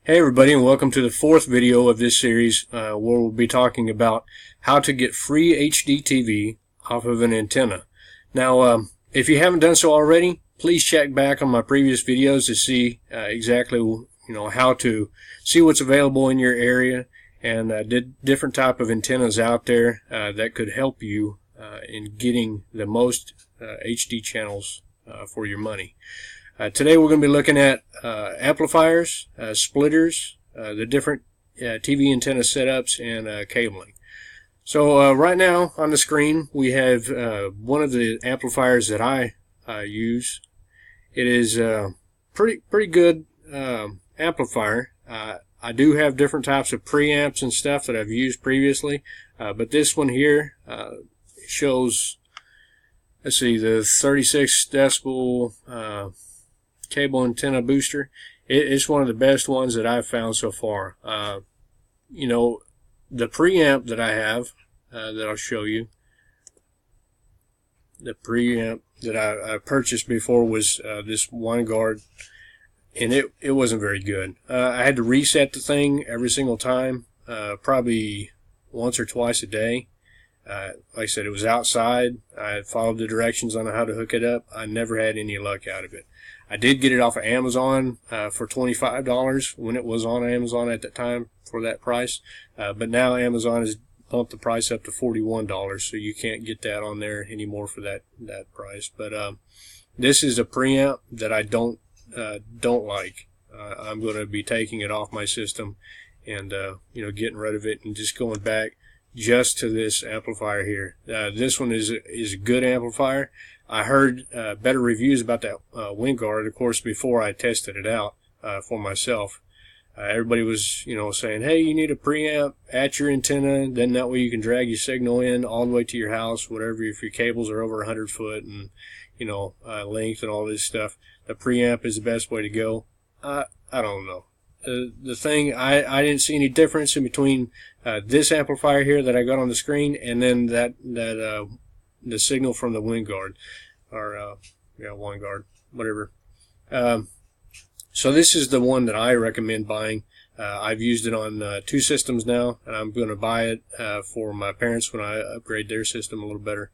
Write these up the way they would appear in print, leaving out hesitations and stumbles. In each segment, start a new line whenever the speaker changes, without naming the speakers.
Hey everybody, and welcome to the fourth video of this series where we'll be talking about how to get free HDTV off of an antenna. Now, if you haven't done so already, please check back on my previous videos to see exactly how to see what's available in your area and different type of antennas out there that could help you in getting the most HD channels for your money. Today we're going to be looking at amplifiers, splitters, the different TV antenna setups, and cabling. So right now on the screen we have one of the amplifiers that I use. It is a pretty good amplifier. I do have different types of preamps and stuff that I've used previously, but this one here shows, let's see, the 36 decibel cable antenna booster. It's one of the best ones that I've found so far. The preamp that I have that I'll show you, the preamp that I purchased before was this Guard, and it wasn't very good. I had to reset the thing every single time, probably once or twice a day. Like I said, it was outside. I followed the directions on how to hook it up. I never had any luck out of it. I did get it off of Amazon for $25 when it was on Amazon at that time for that price. But now Amazon has bumped the price up to $41, so you can't get that on there anymore for that price. But this is a preamp that I don't like. I'm going to be taking it off my system and getting rid of it and just going back just to this amplifier here. This one is a good amplifier. I heard better reviews about that Guard, of course, before I tested it out for myself. Everybody was, saying, hey, you need a preamp at your antenna, then that way you can drag your signal in all the way to your house, whatever, if your cables are over 100 foot and, length and all this stuff. The preamp is the best way to go. I don't know. The thing, I didn't see any difference in between this amplifier here that I got on the screen and then the signal from the Guard, or Guard, whatever. So this is the one that I recommend buying. I've used it on 2 systems now, and I'm going to buy it for my parents when I upgrade their system a little better.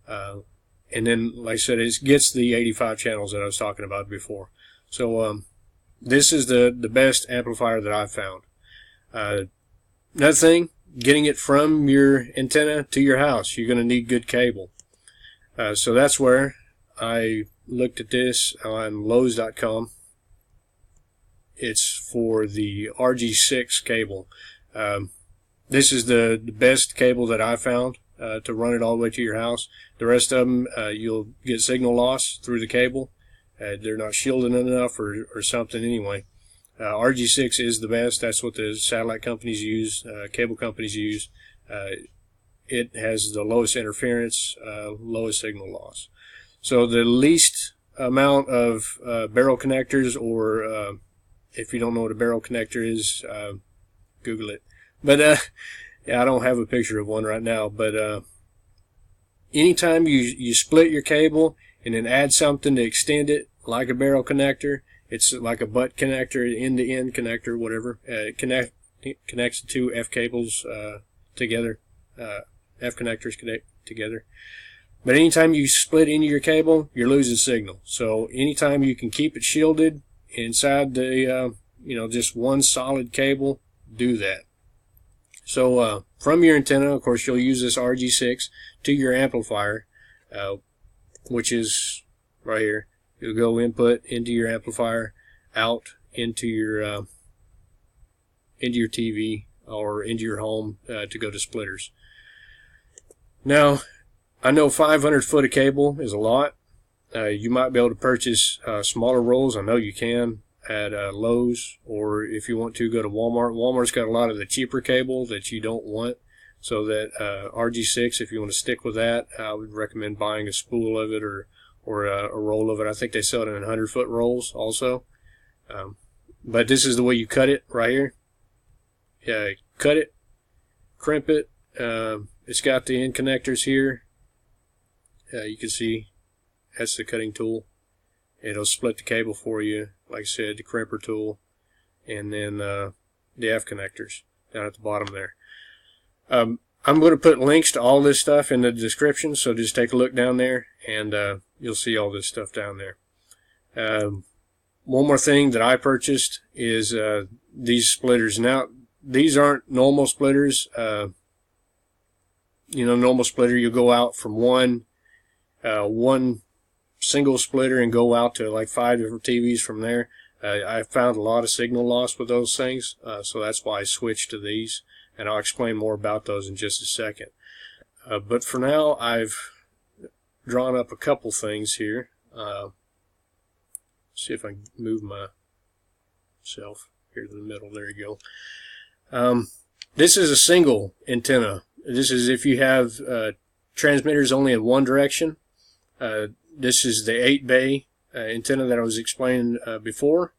And then, like I said, it gets the 85 channels that I was talking about before. So this is the best amplifier that I've found. Another thing, getting it from your antenna to your house, you're going to need good cable. So that's where I looked at this on Lowe's.com. It's for the RG6 cable. This is the best cable that I found to run it all the way to your house. The rest of them, you'll get signal loss through the cable. They're not shielded enough or something anyway. RG6 is the best. That's what the satellite companies use, cable companies use. It has the lowest interference, lowest signal loss. So the least amount of barrel connectors, or if you don't know what a barrel connector is, Google it. But yeah, I don't have a picture of one right now. But anytime you split your cable and then add something to extend it, like a barrel connector, it's like a butt connector, end-to-end connector, whatever. It connects the 2 F cables together. F connectors connect together. But anytime you split into your cable, you're losing signal. So anytime you can keep it shielded inside the just one solid cable, do that. So from your antenna, of course, you'll use this RG6 to your amplifier, which is right here. You'll go input into your amplifier, out into your TV or into your home to go to splitters. Now, I know 500 foot of cable is a lot. You might be able to purchase smaller rolls. I know you can at Lowe's, or if you want to, go to Walmart. Walmart's got a lot of the cheaper cable that you don't want. So that RG6, if you want to stick with that, I would recommend buying a spool of it or a roll of it. I think they sell it in 100-foot rolls also. But this is the way you cut it right here. Cut it, crimp it. It's got the end connectors here. You can see that's the cutting tool. It'll split the cable for you. Like I said, the crimper tool. and then the F connectors down at the bottom there. I'm going to put links to all this stuff in the description, so just take a look down there, and you'll see all this stuff down there. One more thing that I purchased is these splitters. Now, these aren't normal splitters. You know, normal splitter, you go out from one single splitter and go out to like 5 different TVs from there. I found a lot of signal loss with those things, so that's why I switched to these, and I'll explain more about those in just a second. But for now, I've drawn up a couple things here. See if I can move myself here to the middle. There you go. This is a single antenna. This is if you have transmitters only in one direction. This is the 8-bay antenna that I was explaining before.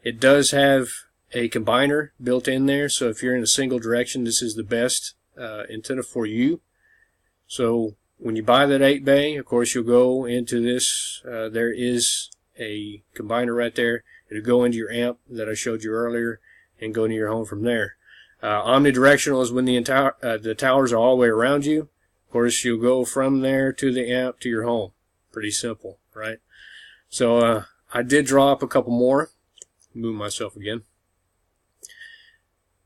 It does have a combiner built in there, so if you're in a single direction, this is the best antenna for you. So when you buy that 8-bay, of course, you'll go into this. There is a combiner right there. It'll go into your amp that I showed you earlier and go into your home from there. Omnidirectional is when the towers are all the way around you. Of course, you'll go from there to the amp to your home. Pretty simple, right? So I did draw up a couple more. Move myself again.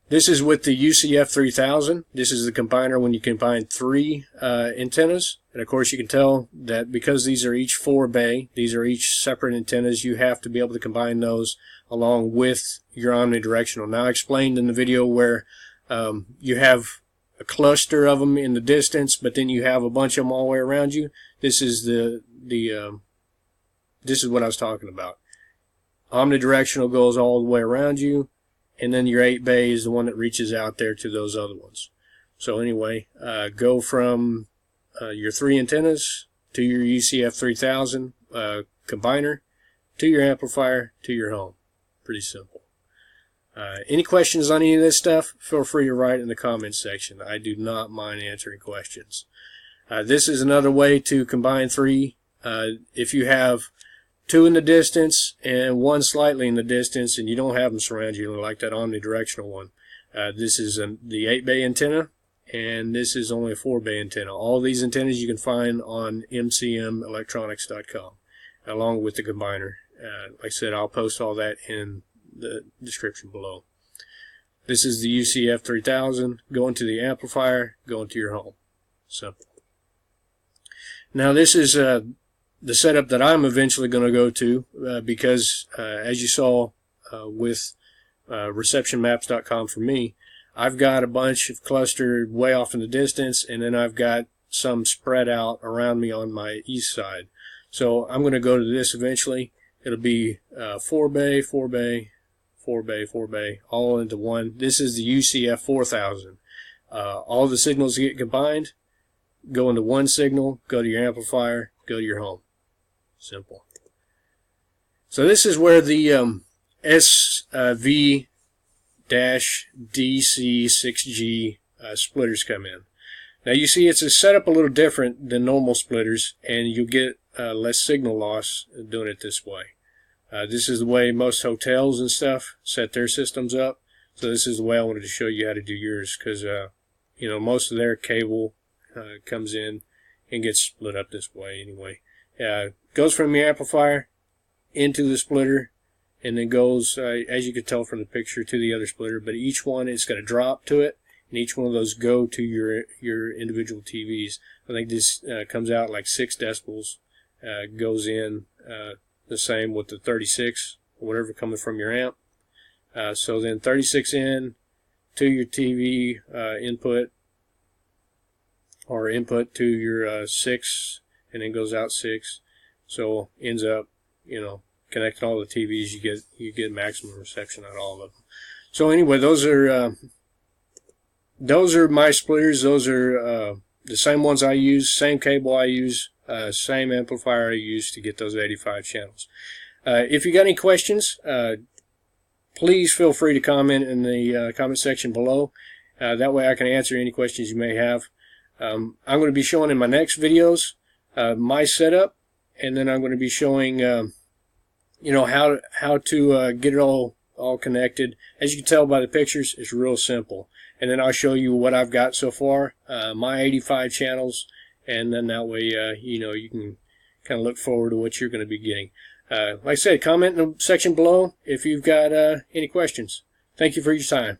This is with the UCF 3000. This is the combiner when you combine 3 antennas. And of course you can tell that because these are each 4-bay, these are each separate antennas, you have to be able to combine those along with your omnidirectional. Now I explained in the video where you have a cluster of them in the distance, but then you have a bunch of them all the way around you. This is this is what I was talking about. Omnidirectional goes all the way around you, and then your 8-bay is the one that reaches out there to those other ones. So anyway, go from your 3 antennas to your UCF 3000 combiner to your amplifier to your home. Pretty simple. Any questions on any of this stuff, feel free to write in the comments section. I do not mind answering questions. This is another way to combine 3. If you have 2 in the distance and 1 slightly in the distance, and you don't have them surround you like that omnidirectional one. This is the 8-bay antenna, and this is only a 4-bay antenna. All these antennas you can find on mcmelectronics.com, along with the combiner. Like I said, I'll post all that in the description below. This is the UCF 3000, going to the amplifier, going to your home. Simple. Now this is the setup that I'm eventually going to go to because as you saw with receptionmaps.com for me, I've got a bunch of clustered way off in the distance, and then I've got some spread out around me on my east side. So I'm going to go to this eventually. It'll be 4-bay, 4-bay, 4-bay, 4-bay, all into one. This is the UCF 4000. All the signals get combined, go into one signal, go to your amplifier, go to your home. Simple. So this is where the SV-DC6G splitters come in. Now you see it's set up a little different than normal splitters, and you'll get less signal loss doing it this way. This is the way most hotels and stuff set their systems up. So this is the way I wanted to show you how to do yours, because you know, most of their cable comes in and gets split up this way anyway. Goes from your amplifier into the splitter, and then goes, as you can tell from the picture, to the other splitter. But each one, it's got a drop to it, and each one of those go to your individual TVs. I think this comes out like 6 decibels. Goes in the same with the 36, whatever coming from your amp. So then 36 in to your TV input, or input to your 6, and then goes out 6. So ends up, you know, connecting all the TVs, you get maximum reception out of all of them. So anyway, those are my splitters. Those are the same ones I use, same cable I use, same amplifier I use to get those 85 channels. If you got any questions, please feel free to comment in the comment section below. That way I can answer any questions you may have. I'm going to be showing in my next videos my setup, and then I'm going to be showing you know, how to get it all all connected. As you can tell by the pictures, it's real simple. And then I'll show you what I've got so far, my 85 channels, and then that way you can kind of look forward to what you're going to be getting. Like I said, comment in the section below if you've got any questions. Thank you for your time.